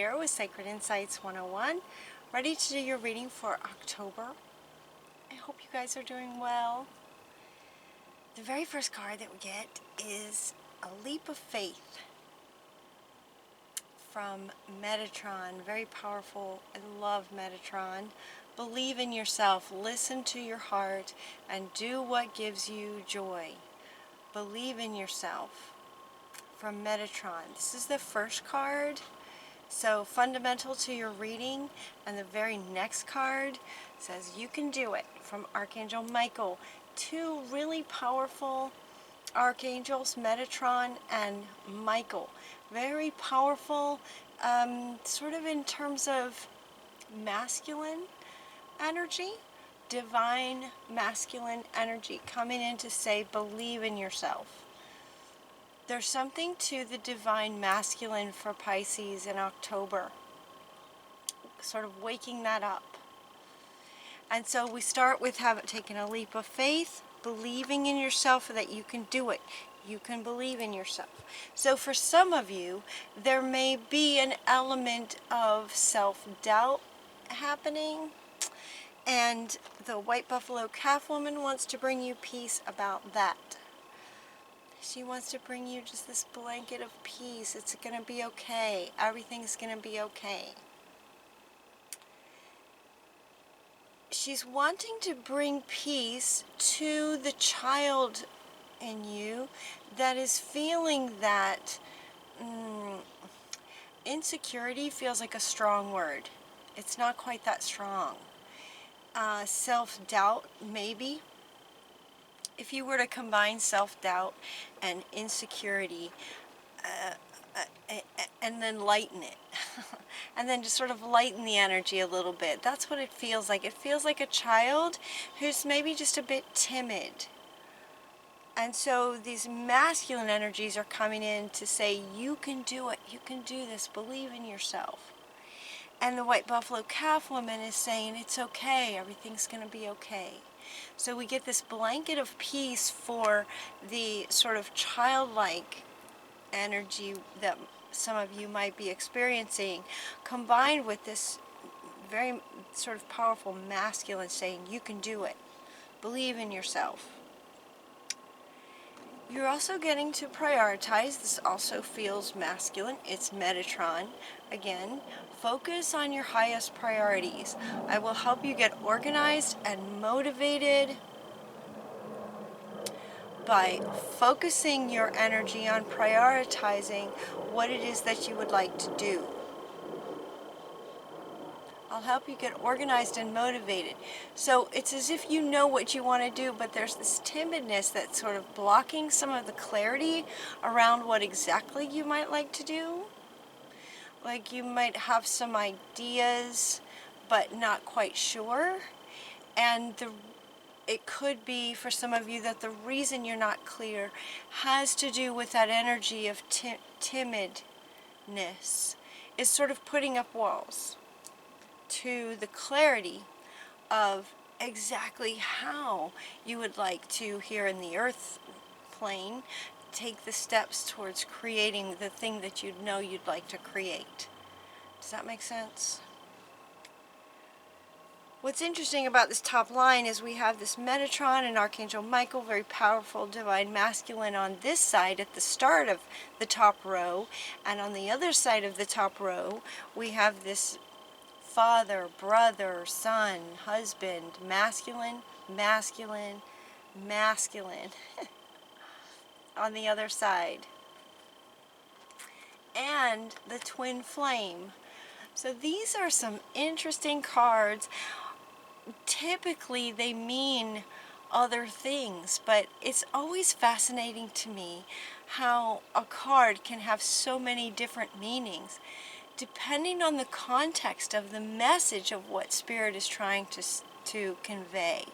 here with Sacred Insights 101, ready to do your reading for October. I hope you guys are doing well. The very first card that we get is a leap of faith from Metatron. Very powerful. I love Metatron. Believe in yourself, listen to your heart, and do what gives you joy. Believe in yourself. From Metatron. This is the first card, so fundamental to your reading, and the very next card says you can do it, from Archangel Michael. Two really powerful archangels, Metatron and Michael. Very powerful, sort of in terms of masculine energy, divine masculine energy, coming in to say believe in yourself. There's something to the divine masculine for Pisces in October, sort of waking that up. And so we start with taking a leap of faith, believing in yourself that you can do it. You can believe in yourself. So for some of you, there may be an element of self-doubt happening. And the White Buffalo Calf Woman wants to bring you peace about that. She wants to bring you just this blanket of peace. It's going to be okay. Everything's going to be okay. She's wanting to bring peace to the child in you that is feeling that insecurity feels like a strong word. It's not quite that strong. Self-doubt, maybe. If you were to combine self-doubt and insecurity and then lighten it, and then just sort of lighten the energy a little bit, that's what it feels like. It feels like a child who's maybe just a bit timid. And so these masculine energies are coming in to say, you can do it, you can do this, believe in yourself. And the White Buffalo Calf Woman is saying, it's okay, everything's going to be okay. So we get this blanket of peace for the sort of childlike energy that some of you might be experiencing, combined with this very sort of powerful masculine saying, you can do it. Believe in yourself. You're also getting to prioritize. This also feels masculine. It's Metatron. Again, focus on your highest priorities. I will help you get organized and motivated by focusing your energy on prioritizing what it is that you would like to do. I'll help you get organized and motivated. So it's as if you know what you want to do, but there's this timidness that's sort of blocking some of the clarity around what exactly you might like to do. Like you might have some ideas, but not quite sure. And it could be for some of you that the reason you're not clear has to do with that energy of timidness. Is sort of putting up walls to the clarity of exactly how you would like to, here in the earth plane, take the steps towards creating the thing that you know you'd like to create. Does that make sense? What's interesting about this top line is we have this Metatron and Archangel Michael, very powerful divine masculine on this side at the start of the top row, and on the other side of the top row we have this father, brother, son, husband, masculine, masculine, masculine on the other side. And the twin flame. So these are some interesting cards. Typically they mean other things, but it's always fascinating to me how a card can have so many different meanings depending on the context of the message of what Spirit is trying to convey.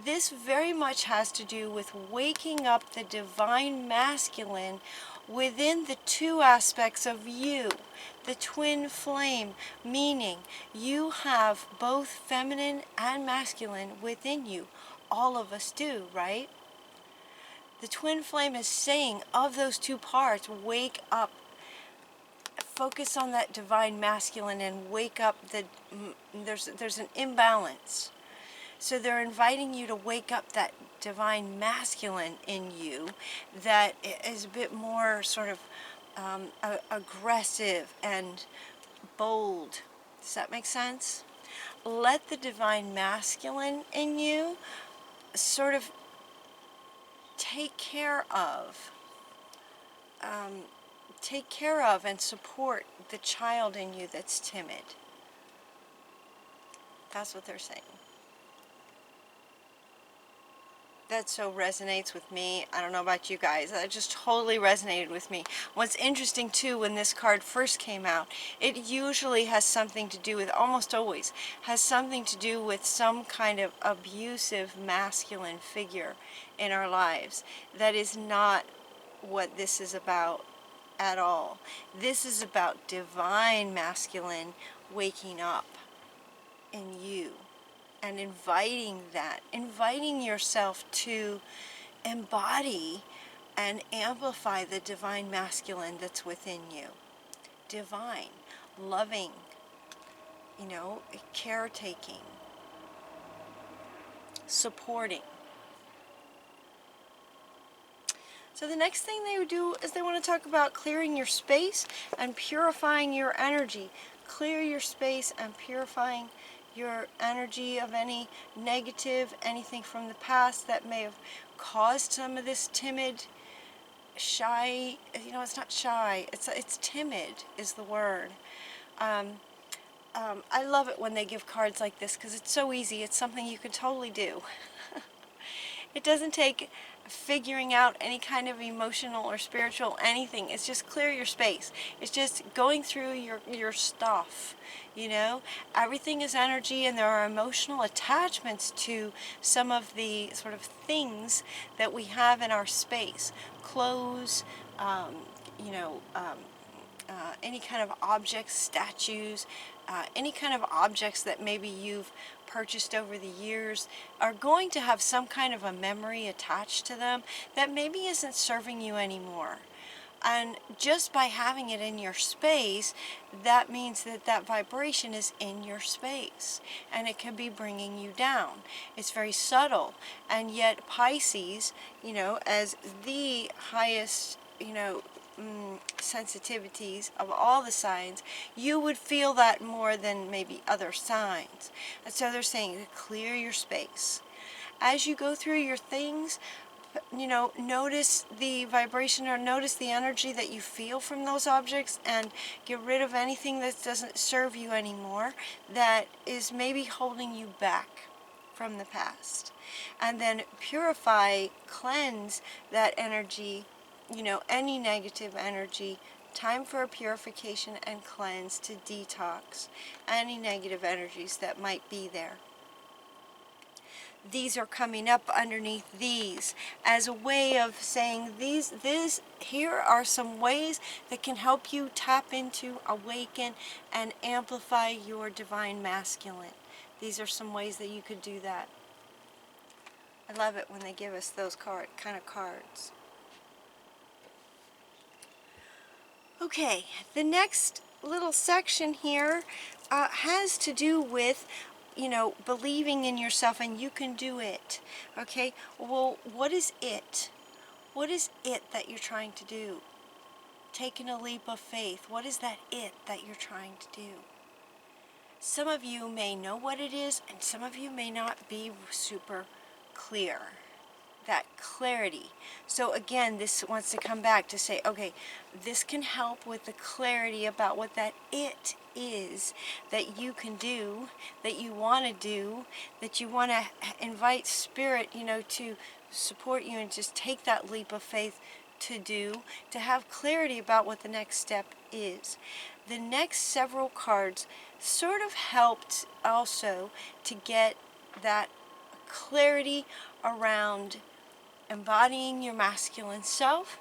This very much has to do with waking up the divine masculine within the two aspects of you, the twin flame, meaning you have both feminine and masculine within you. All of us do, right? The twin flame is saying of those two parts, wake up. focus on that divine masculine and wake up there's an imbalance. So they're inviting you to wake up that divine masculine in you that is a bit more sort of aggressive and bold. Does that make sense? Let the divine masculine in you sort of take care of and support the child in you that's timid. That's what they're saying. That so resonates with me. I don't know about you guys. That just totally resonated with me. What's interesting too, when this card first came out, it usually has something to do with, almost always, has something to do with some kind of abusive masculine figure in our lives. That is not what this is about at all. This is about divine masculine waking up in you. And inviting yourself to embody and amplify the divine masculine that's within you. Divine, loving, caretaking, supporting. So the next thing they would do is they want to talk about clearing your space and purifying your energy. Clear your space and purifying your energy of any negative, anything from the past that may have caused some of this timid, shy, it's not shy, it's timid is the word. I love it when they give cards like this because it's so easy. It's something you can totally do. It doesn't take figuring out any kind of emotional or spiritual anything. It's just clear your space. It's just going through your stuff, Everything is energy, and there are emotional attachments to some of the sort of things that we have in our space. Clothes, any kind of objects, statues, any kind of objects that maybe you've purchased over the years are going to have some kind of a memory attached to them that maybe isn't serving you anymore. And just by having it in your space, that means that that vibration is in your space, and it can be bringing you down. It's very subtle, and yet Pisces, as the highest, sensitivities of all the signs, you would feel that more than maybe other signs. And so they're saying to clear your space. As you go through your things, notice the vibration or notice the energy that you feel from those objects, and get rid of anything that doesn't serve you anymore, that is maybe holding you back from the past. And then purify, cleanse that energy, any negative energy. Time for a purification and cleanse to detox any negative energies that might be there. These are coming up underneath these as a way of saying here are some ways that can help you tap into, awaken, and amplify your divine masculine. These are some ways that you could do that. I love it when they give us those kind of cards. Okay, the next little section here has to do with believing in yourself, and you can do it. Okay, well, what is it? What is it that you're trying to do? Taking a leap of faith. What is that it that you're trying to do? Some of you may know what it is, and some of you may not be super clear. That clarity. So again, this wants to come back to say, okay, this can help with the clarity about what that it is that you can do, that you want to do, that you want to invite spirit, to support you and just take that leap of faith to do, to have clarity about what the next step is. The next several cards sort of helped also to get that clarity around embodying your masculine self,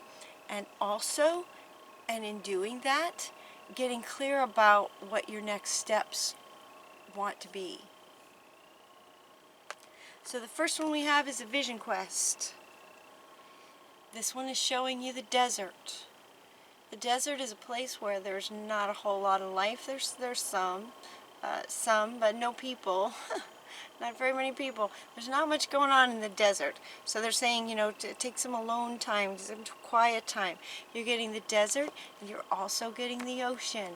and also, and in doing that, getting clear about what your next steps want to be. So the first one we have is a vision quest. This one is showing you the desert. The desert is a place where there's not a whole lot of life. There's some, but no people. Not very many people. There's not much going on in the desert. So they're saying, to take some alone time, some quiet time. You're getting the desert, and you're also getting the ocean.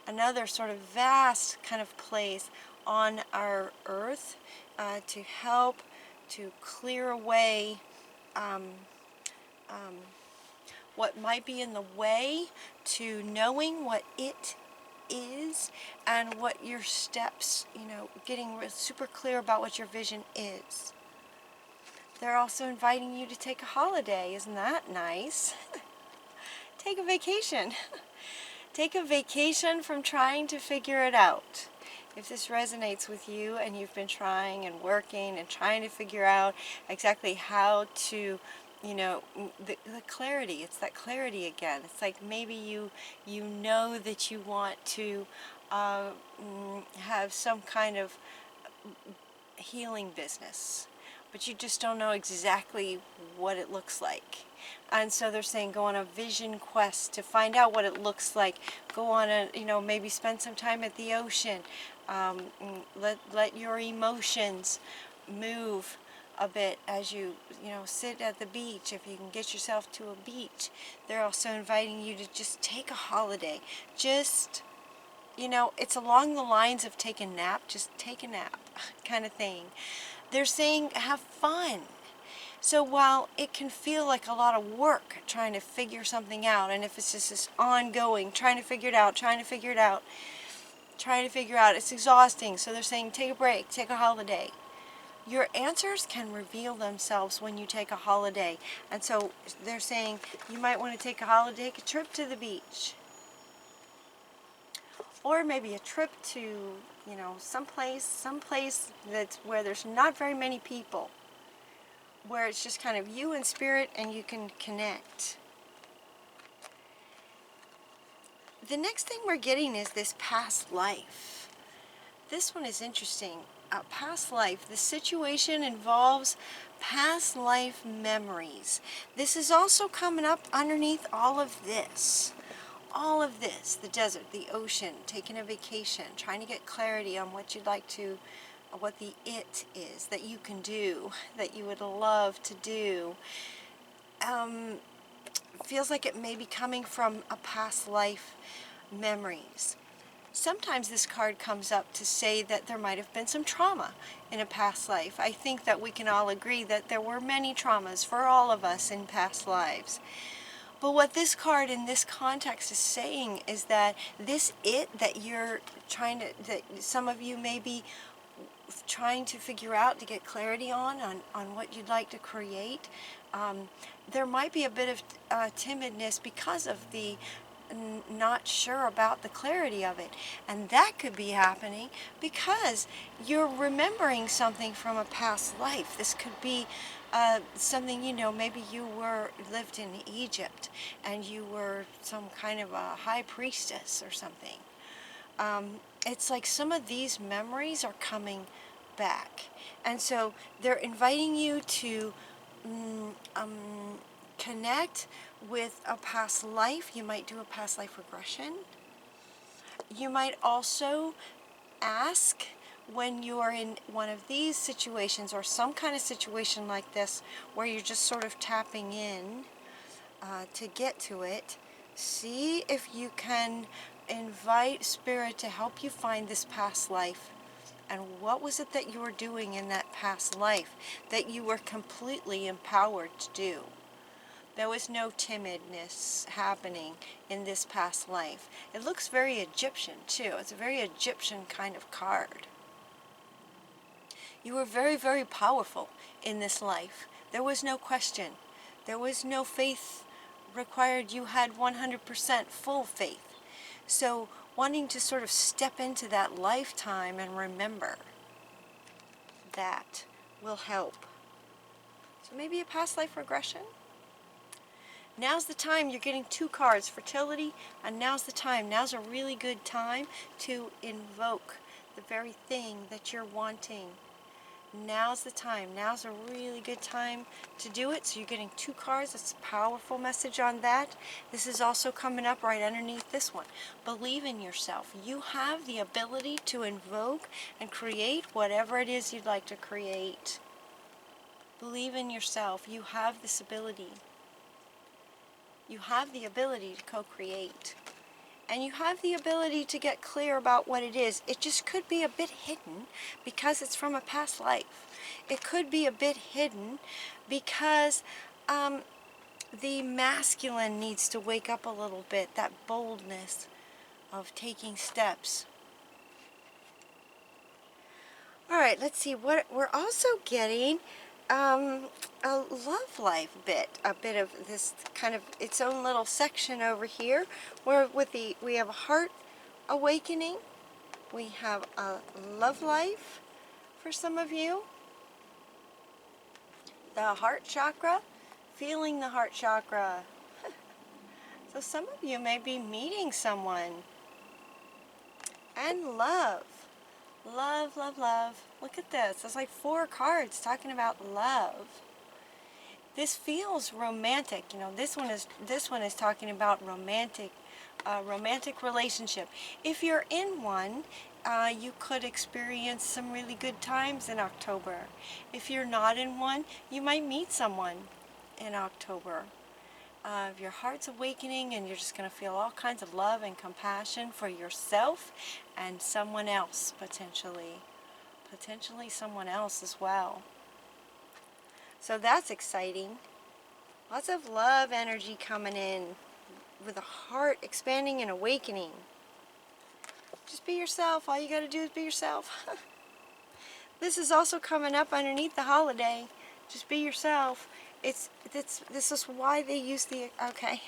Another sort of vast kind of place on our earth to help to clear away what might be in the way to knowing what it is and what your steps, getting super clear about what your vision is. They're also inviting you to take a holiday. Isn't that nice? Take a vacation. Take a vacation from trying to figure it out. If this resonates with you and you've been trying and working and trying to figure out exactly how to, the clarity, it's that clarity again. It's like maybe you know that you want to have some kind of healing business, but you just don't know exactly what it looks like. And so they're saying go on a vision quest to find out what it looks like. Go on a, maybe spend some time at the ocean. Let your emotions move a bit as you, sit at the beach, if you can get yourself to a beach. They're also inviting you to just take a holiday. Just, it's along the lines of take a nap, just take a nap kind of thing. They're saying have fun. So while it can feel like a lot of work trying to figure something out, and if it's just this ongoing, trying to figure it out, it's exhausting. So they're saying take a break, take a holiday. Your answers can reveal themselves when you take a holiday. And so they're saying you might want to take a holiday, take a trip to the beach. Or maybe a trip to, someplace that's where there's not very many people, where it's just kind of you and spirit and you can connect. The next thing we're getting is this past life. This one is interesting. Past life. The situation involves past life memories. This is also coming up underneath all of this. All of this, the desert, the ocean, taking a vacation, trying to get clarity on what you'd like to, what the it is that you can do, that you would love to do. Feels like it may be coming from a past life memories. Sometimes this card comes up to say that there might have been some trauma in a past life. I think that we can all agree that there were many traumas for all of us in past lives. But what this card in this context is saying is that this it that you're trying to, that some of you may be trying to figure out to get clarity on what you'd like to create, there might be a bit of timidness because of the not sure about the clarity of it. And that could be happening because you're remembering something from a past life. This could be something, maybe you lived in Egypt and you were some kind of a high priestess or something. It's like some of these memories are coming back. And so they're inviting you to connect with a past life. You might do a past life regression. You might also ask, when you're in one of these situations or some kind of situation like this where you're just sort of tapping in to get to it, see if you can invite spirit to help you find this past life. And what was it that you were doing in that past life that you were completely empowered to do? There was no timidness happening in this past life. It looks very Egyptian too. It's a very Egyptian kind of card. You were very, very powerful in this life. There was no question. There was no faith required. You had 100% full faith. So wanting to sort of step into that lifetime and remember, that will help. So maybe a past life regression. Now's the time. You're getting 2 cards, fertility, and now's the time. Now's a really good time to invoke the very thing that you're wanting. now's the time. Now's a really good time to do it. So you're getting 2 cards. That's a powerful message on that. This is also coming up right underneath this one. Believe in yourself. You have the ability to invoke and create whatever it is you'd like to create. Believe in yourself. You have this ability. You have the ability to co-create. And you have the ability to get clear about what it is. It just could be a bit hidden because it's from a past life. It could be a bit hidden because the masculine needs to wake up a little bit, that boldness of taking steps. All right, let's see what we're also getting. A love life bit, a bit of this kind of its own little section over here, where we have a heart awakening, we have a love life for some of you, the heart chakra, feeling the heart chakra. So some of you may be meeting someone, and love. Love, love, love. Look at this. There's like 4 cards talking about love. This feels romantic. You know, this one is talking about romantic relationship. If you're in one, you could experience some really good times in October. If you're not in one, you might meet someone in October. If your heart's awakening and you're just going to feel all kinds of love and compassion for yourself and someone else, potentially someone else as well. So that's exciting. Lots of love energy coming in with a heart expanding and awakening. Just be yourself. All you got to do is be yourself. This is also coming up underneath the holiday. Just be yourself. This is why they use the, okay.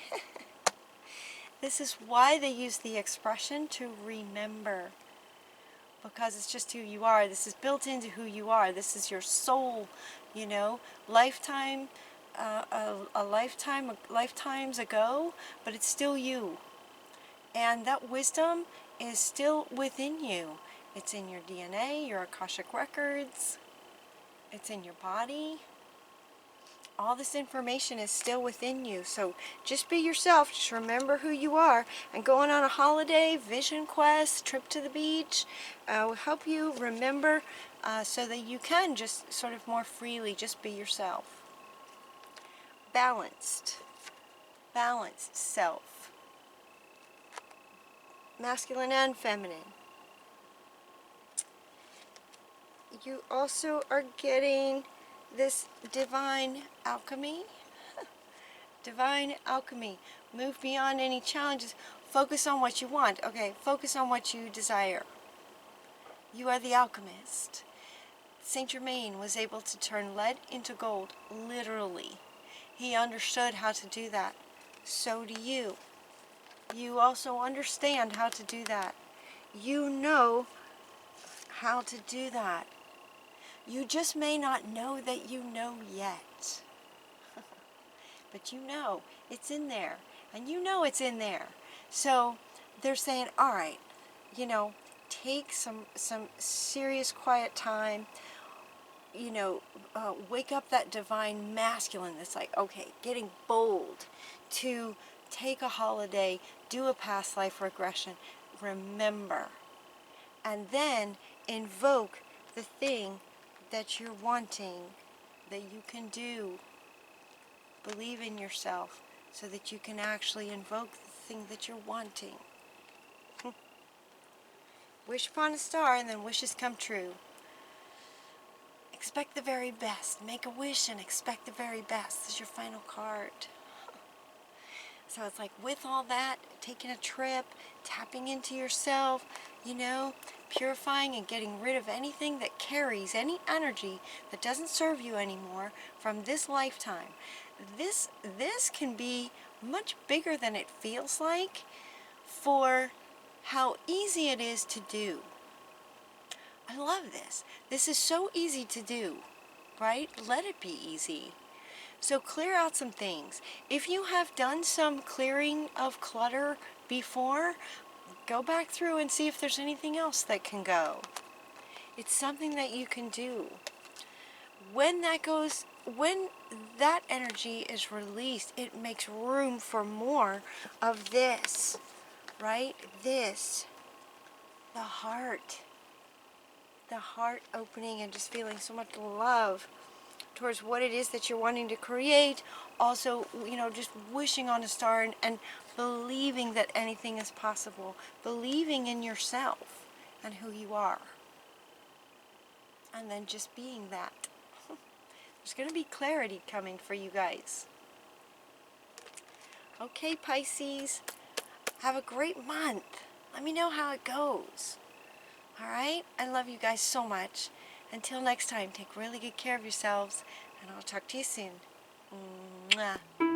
This is why they use the expression to remember. Because it's just who you are. This is built into who you are. This is your soul, you know, lifetimes ago, but it's still you. And that wisdom is still within you. It's in your DNA, your Akashic records. It's in your body. All this information is still within you. So just be yourself. Just remember who you are. And going on a holiday, vision quest, trip to the beach will help you remember so that you can just sort of more freely just be yourself. Balanced self. Masculine and feminine. You also are getting this divine alchemy. Divine alchemy. Move beyond any challenges. Focus on what you want. Okay, focus on what you desire. You are the alchemist. Saint Germain was able to turn lead into gold, literally. He understood how to do that. So do you. You also understand how to do that. You know how to do that. You just may not know that you know yet. But you know it's in there. And you know it's in there. So they're saying, all right, you know, take some serious quiet time. You know, wake up that divine masculine that's like, okay, getting bold to take a holiday, do a past life regression, remember. And then invoke the thing that you're wanting, that you can do. Believe in yourself so that you can actually invoke the thing that you're wanting. Wish upon a star and then wishes come true. Expect the very best. Make a wish and expect the very best. This is your final card. So it's like with all that, taking a trip, tapping into yourself, you know, purifying and getting rid of anything that carries any energy that doesn't serve you anymore from this lifetime. This can be much bigger than it feels like for how easy it is to do. I love this. This is so easy to do, right? Let it be easy. So clear out some things. If you have done some clearing of clutter before, go back through and see if there's anything else that can go. It's something that you can do. when that energy is released, it makes room for more of this, right? This, the heart opening and just feeling so much love towards what it is that you're wanting to create. Also, just wishing on a star, and believing that anything is possible, believing in yourself and who you are, and then just being that. There's going to be clarity coming for you guys. Okay, Pisces, have a great month. Let me know how it goes. All right? I love you guys so much. Until next time, take really good care of yourselves, and I'll talk to you soon. Mwah.